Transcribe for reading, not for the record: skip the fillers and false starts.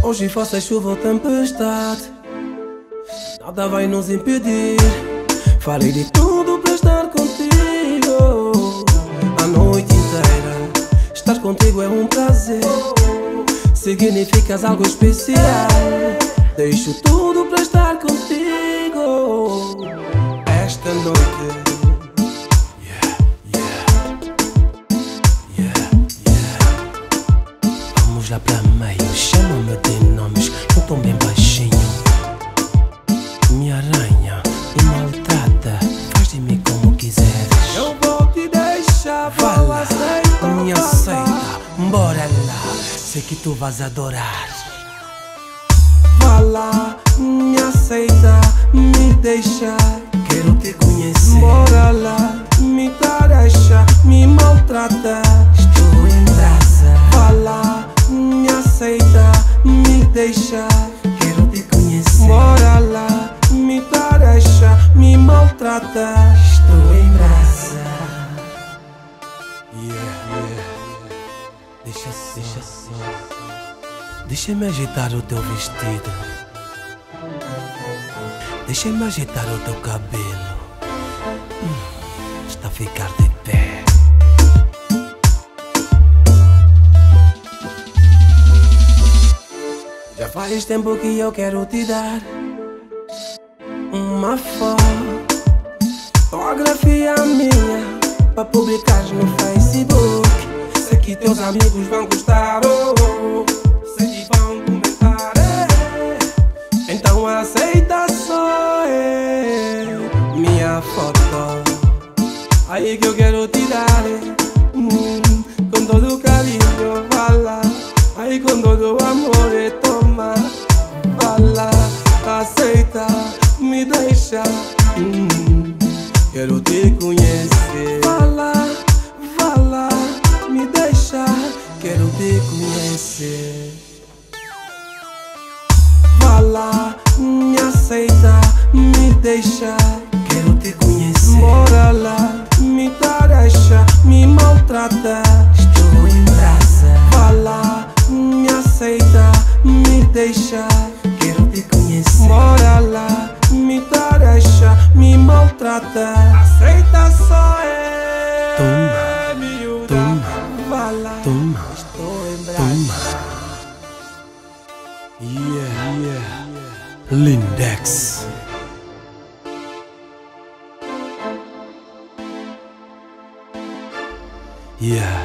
Hoje faça chuva ou tempestade, nada vai nos impedir. Farei de tudo para estar contigo a noite inteira. Estar contigo é um prazer, significas algo especial. Deixo tudo para estar contigo esta noite. Vamos lá pra meio, chama-me de nomes, não tão bem baixinho. Me arranha, me maltrata, faz de mim como quiseres. Eu vou te deixar, vou aceitar. Me aceita, bora lá, sei que tu vais adorar. Vá lá, me aceita, me deixa, quero te conhecer. Bora lá, me deixa, me maltrata, estou em brasa. Vá lá, me aceita, me deixa, quero te conhecer. Bora lá, me deixa, me maltrata, estou em brasa. Deixa assim. Deixa-me agitar o teu vestido, deixa-me agitar o teu cabelo. Está a ficar de pé. Já faz tempo que eu quero te dar uma fotografia minha para publicares no Facebook. Sei que teus amigos vão gostar, sei que vão comentar, então aceita só minha foto. Aí que eu quero te dar, com todo o carinho, vá lá. Aí com todo o amor, toma, vá lá, aceita, me deixa, quero te conhecer. Vá lá, me deixa, quero te conhecer. Vá lá, me aceita, me deixa, quero te conhecer. Bora lá, me deixa, me maltrata, estou em brasa. Vá lá, me aceita, me deixa, quero te conhecer. Bora lá, me deixa, me maltrata, aceita só Toma, vá lá, toma, estou em brasa. toma. Lindex. Yeah.